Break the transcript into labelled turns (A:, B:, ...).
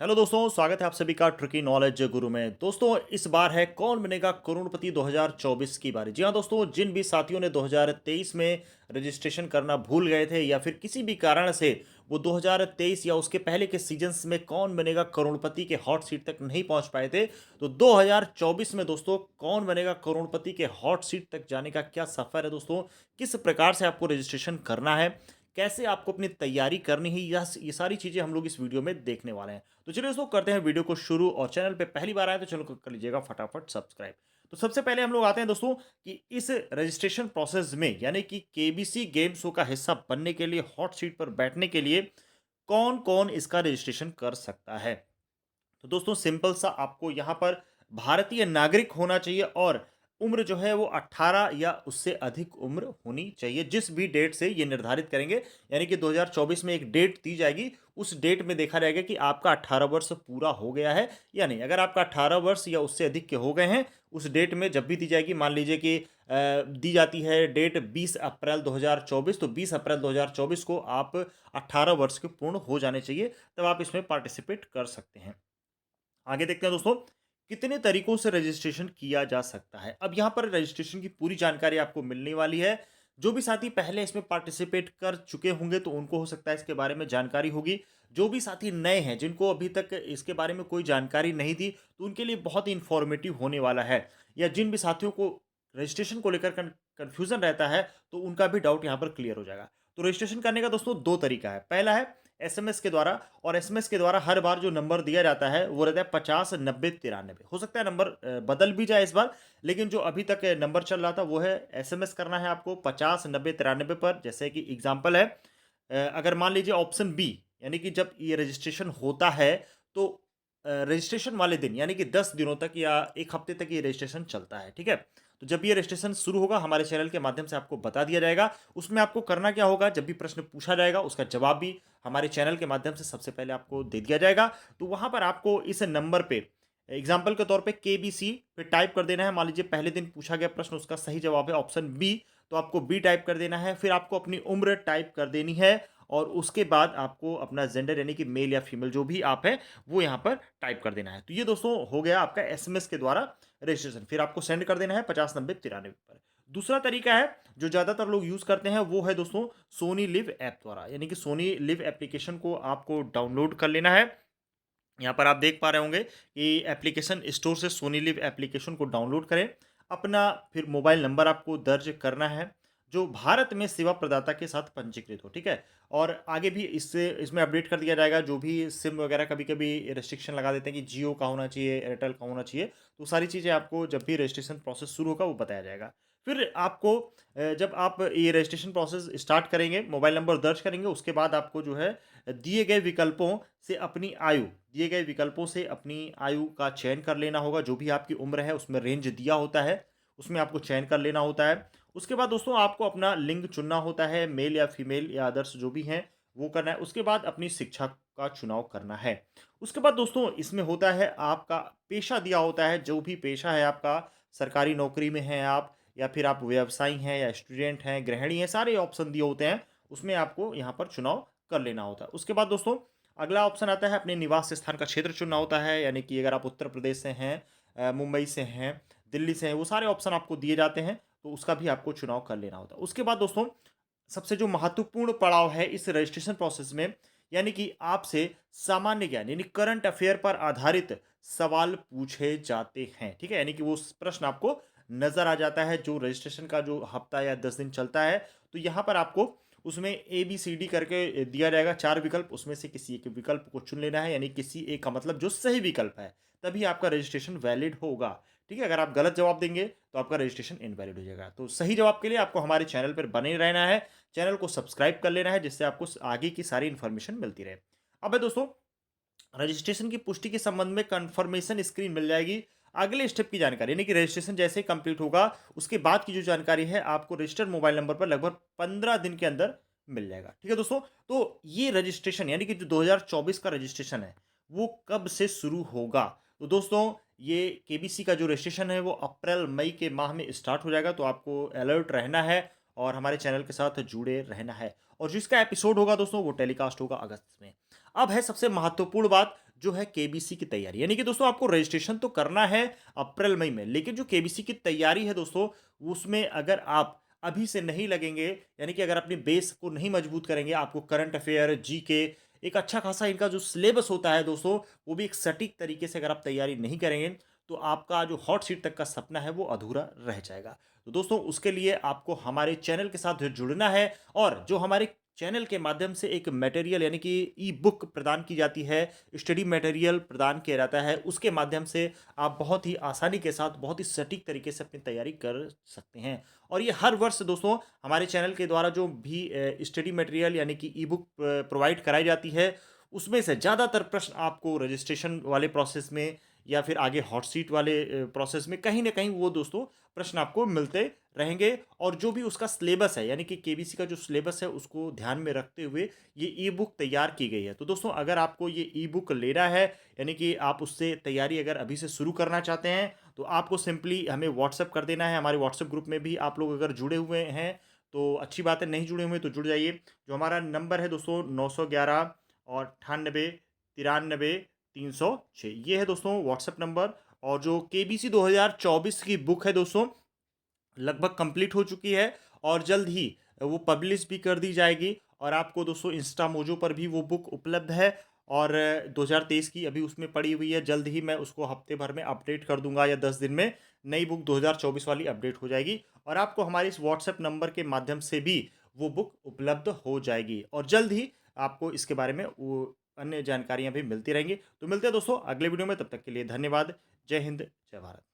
A: Hello दोस्तों, स्वागत है आप सभी का ट्रिकी नॉलेज गुरु में। दोस्तों, इस बार है कौन बनेगा करोड़पति 2024 की बारी। जी हाँ दोस्तों, जिन भी साथियों ने 2023 में रजिस्ट्रेशन करना भूल गए थे या फिर किसी भी कारण से वो 2023 या उसके पहले के सीजन्स में कौन बनेगा करोड़पति के हॉट सीट तक नहीं पहुंच पाए थे, तो 2024 में दोस्तों कौन बनेगा करोड़पति के हॉट सीट तक जाने का क्या सफर है दोस्तों, किस प्रकार से आपको रजिस्ट्रेशन करना है, कैसे आपको अपनी तैयारी करनी है, ये सारी चीज़ें हम लोग इस वीडियो में देखने वाले हैं। तो चलिए दोस्तों, करते हैं वीडियो को शुरू। और चैनल पे पहली बार आए तो चैनल को कर लीजिएगा फटाफट सब्सक्राइब। तो सबसे पहले हम लोग आते हैं दोस्तों कि इस रजिस्ट्रेशन प्रोसेस में, यानी कि केबीसी गेम शो का हिस्सा बनने के लिए, हॉट सीट पर बैठने के लिए कौन कौन इसका रजिस्ट्रेशन कर सकता है। तो दोस्तों, सिंपल सा आपको यहाँ पर भारतीय नागरिक होना चाहिए और उम्र जो है वो 18 या उससे अधिक उम्र होनी चाहिए। जिस भी डेट से ये निर्धारित करेंगे, यानी कि 2024 में एक डेट दी जाएगी, उस डेट में देखा जाएगा कि आपका 18 वर्ष पूरा हो गया है या नहीं। अगर आपका 18 वर्ष या उससे अधिक के हो गए हैं, उस डेट में जब भी दी जाएगी, मान लीजिए कि दी जाती है डेट 20 अप्रैल 2024, तो 20 अप्रैल 2024 को आप 18 वर्ष के पूर्ण हो जाने चाहिए, तब आप इसमें पार्टिसिपेट कर सकते हैं। आगे देखते हैं दोस्तों, कितने तरीकों से रजिस्ट्रेशन किया जा सकता है। अब यहाँ पर रजिस्ट्रेशन की पूरी जानकारी आपको मिलने वाली है। जो भी साथी पहले इसमें पार्टिसिपेट कर चुके होंगे तो उनको हो सकता है इसके बारे में जानकारी होगी। जो भी साथी नए हैं, जिनको अभी तक इसके बारे में कोई जानकारी नहीं थी, तो उनके लिए बहुत ही इंफॉर्मेटिव होने वाला है। या जिन भी साथियों को रजिस्ट्रेशन को लेकर कन्फ्यूजन रहता है, तो उनका भी डाउट यहाँ पर क्लियर हो जाएगा। तो रजिस्ट्रेशन करने का दोस्तों दो तरीका है। पहला है एसएमएस के द्वारा, और एसएमएस के द्वारा हर बार जो नंबर दिया जाता है वो रहता है 50 90 93। हो सकता है नंबर बदल भी जाए इस बार, लेकिन जो अभी तक नंबर चल रहा था वो है एसएमएस करना है आपको 50 90 93 पर। जैसे कि एग्जांपल है, अगर मान लीजिए ऑप्शन बी, यानी कि जब ये रजिस्ट्रेशन होता है तो रजिस्ट्रेशन वाले दिन, यानी कि 10 दिनों तक या 1 हफ्ते तक ये रजिस्ट्रेशन चलता है, ठीक है। तो जब ये रजिस्ट्रेशन शुरू होगा, हमारे चैनल के माध्यम से आपको बता दिया जाएगा। उसमें आपको करना क्या होगा, जब भी प्रश्न पूछा जाएगा उसका जवाब भी हमारे चैनल के माध्यम से सबसे पहले आपको दे दिया जाएगा। तो वहाँ पर आपको इस नंबर पे एग्जाम्पल के तौर पे केबीसी पे टाइप कर देना है। मान लीजिए पहले दिन पूछा गया प्रश्न, उसका सही जवाब है ऑप्शन बी, तो आपको बी टाइप कर देना है। फिर आपको अपनी उम्र टाइप कर देनी है, और उसके बाद आपको अपना जेंडर, यानी कि मेल या फीमेल जो भी आप हैं, वो यहाँ पर टाइप कर देना है। तो ये दोस्तों हो गया आपका एसएमएस के द्वारा रजिस्ट्रेशन। फिर आपको सेंड कर देना है 50 90 93 पर। दूसरा तरीका है जो ज़्यादातर लोग यूज़ करते हैं, वो है दोस्तों सोनी लिव ऐप द्वारा। यानी कि सोनी लिव एप्लीकेशन को आपको डाउनलोड कर लेना है। यहाँ पर आप देख पा रहे होंगे कि एप्लीकेशन स्टोर से सोनी लिव एप्लीकेशन को डाउनलोड करें। अपना फिर मोबाइल नंबर आपको दर्ज करना है, जो भारत में सेवा प्रदाता के साथ पंजीकृत हो, ठीक है। और आगे भी इससे इसमें अपडेट कर दिया जाएगा। जो भी सिम वगैरह कभी-कभी रिस्ट्रिक्शन लगा देते हैं कि जियो का होना चाहिए, एयरटेल का होना चाहिए, तो सारी चीज़ें आपको जब भी रजिस्ट्रेशन प्रोसेस शुरू होगा वो बताया जाएगा। फिर आपको जब आप ये रजिस्ट्रेशन प्रोसेस स्टार्ट करेंगे, मोबाइल नंबर दर्ज करेंगे, उसके बाद आपको जो है दिए गए विकल्पों से अपनी आयु दिए गए विकल्पों से अपनी आयु का चयन कर लेना होगा। जो भी आपकी उम्र है उसमें रेंज दिया होता है, उसमें आपको चयन कर लेना होता है। उसके बाद दोस्तों आपको अपना लिंग चुनना होता है, मेल या फीमेल या अदर्स जो भी हैं वो करना है। उसके बाद अपनी शिक्षा का चुनाव करना है। उसके बाद दोस्तों इसमें होता है आपका पेशा दिया होता है। जो भी पेशा है आपका, सरकारी नौकरी में हैं आप, या फिर आप व्यवसायी हैं या स्टूडेंट हैं, गृहिणी हैं, सारे ऑप्शन दिए होते हैं। उसमें आपको यहाँ पर चुनाव कर लेना होता है। उसके बाद दोस्तों अगला ऑप्शन आता है अपने निवास स्थान का क्षेत्र चुनना होता है। यानी कि अगर आप उत्तर प्रदेश से हैं, मुंबई से हैं, दिल्ली से हैं, वो सारे ऑप्शन आपको दिए जाते हैं, तो उसका भी आपको चुनाव कर लेना होता है। उसके बाद दोस्तों सबसे जो महत्वपूर्ण पड़ाव है इस रजिस्ट्रेशन प्रोसेस में, यानी कि आपसे सामान्य ज्ञान यानी करंट अफेयर पर आधारित सवाल पूछे जाते हैं, ठीक है। यानी कि वो प्रश्न आपको नजर आ जाता है जो रजिस्ट्रेशन का जो हफ्ता या 10 दिन चलता है। तो यहाँ पर आपको उसमें ए बी सी डी करके दिया जाएगा 4 विकल्प, उसमें से किसी एक विकल्प को चुन लेना है। यानी किसी एक का मतलब जो सही विकल्प है, तभी आपका रजिस्ट्रेशन वैलिड होगा, ठीक है। अगर आप गलत जवाब देंगे तो आपका रजिस्ट्रेशन इनवैलिड हो जाएगा। तो सही जवाब के लिए आपको हमारे चैनल पर बने रहना है, चैनल को सब्सक्राइब कर लेना है, जिससे आपको आगे की सारी इन्फॉर्मेशन मिलती रहे। अब है दोस्तों, रजिस्ट्रेशन की पुष्टि के संबंध में कंफर्मेशन स्क्रीन मिल जाएगी। अगले स्टेप की जानकारी, यानी कि रजिस्ट्रेशन जैसे ही कंप्लीट होगा, उसके बाद की जो जानकारी है आपको रजिस्टर्ड मोबाइल नंबर पर लगभग 15 दिन के अंदर मिल जाएगा, ठीक है दोस्तों। तो ये रजिस्ट्रेशन, यानी कि जो 2024 का रजिस्ट्रेशन है, वो कब से शुरू होगा। तो दोस्तों ये केबीसी का जो रजिस्ट्रेशन है वो अप्रैल मई के माह में स्टार्ट हो जाएगा। तो आपको अलर्ट रहना है और हमारे चैनल के साथ जुड़े रहना है। और जिसका एपिसोड होगा दोस्तों वो टेलीकास्ट होगा अगस्त में। अब है सबसे महत्वपूर्ण बात, जो है केबीसी की तैयारी। यानी कि दोस्तों आपको रजिस्ट्रेशन तो करना है अप्रैल मई में, लेकिन जो केबीसी की तैयारी है दोस्तों, उसमें अगर आप अभी से नहीं लगेंगे, यानी कि अगर अपनी बेस को नहीं मजबूत करेंगे, आपको करंट अफेयर, जीके, एक अच्छा खासा इनका जो सिलेबस होता है दोस्तों, वो भी एक सटीक तरीके से अगर आप तैयारी नहीं करेंगे, तो आपका जो हॉट सीट तक का सपना है वो अधूरा रह जाएगा। तो दोस्तों उसके लिए आपको हमारे चैनल के साथ जुड़ना है, और जो हमारे चैनल के माध्यम से एक मटेरियल यानी कि ई बुक प्रदान की जाती है, स्टडी मटेरियल प्रदान किया जाता है, उसके माध्यम से आप बहुत ही आसानी के साथ बहुत ही सटीक तरीके से अपनी तैयारी कर सकते हैं। और ये हर वर्ष दोस्तों हमारे चैनल के द्वारा जो भी स्टडी मटेरियल यानी कि ई बुक प्रोवाइड कराई जाती है, उसमें से ज़्यादातर प्रश्न आपको रजिस्ट्रेशन वाले प्रोसेस में या फिर आगे हॉट सीट वाले प्रोसेस में कहीं ना कहीं वो दोस्तों प्रश्न आपको मिलते रहेंगे। और जो भी उसका सिलेबस है यानी कि केबीसी का जो सिलेबस है उसको ध्यान में रखते हुए ये ई बुक तैयार की गई है। तो दोस्तों अगर आपको ये ई बुक लेना है, यानी कि आप उससे तैयारी अगर अभी से शुरू करना चाहते हैं, तो आपको सिंपली हमें व्हाट्सअप कर देना है। हमारे व्हाट्सएप ग्रुप में भी आप लोग अगर जुड़े हुए हैं तो अच्छी बात है, नहीं जुड़े हुए तो जुड़ जाइए। जो हमारा नंबर है दोस्तों 911 और 98 93 306, ये है दोस्तों व्हाट्सएप नंबर। और जो केबीसी 2024 की बुक है दोस्तों, लगभग कंप्लीट हो चुकी है और जल्द ही वो पब्लिश भी कर दी जाएगी। और आपको दोस्तों इंस्टा मोजो पर भी वो बुक उपलब्ध है, और 2023 की अभी उसमें पड़ी हुई है। जल्द ही मैं उसको हफ्ते भर में अपडेट कर दूंगा, या 10 दिन में नई बुक 2024 वाली अपडेट हो जाएगी, और आपको हमारे इस व्हाट्सएप नंबर के माध्यम से भी वो बुक उपलब्ध हो जाएगी। और जल्द ही आपको इसके बारे में वो अन्य जानकारियां भी मिलती रहेंगी। तो मिलते हैं दोस्तों अगले वीडियो में, तब तक के लिए धन्यवाद। जय हिंद, जय भारत।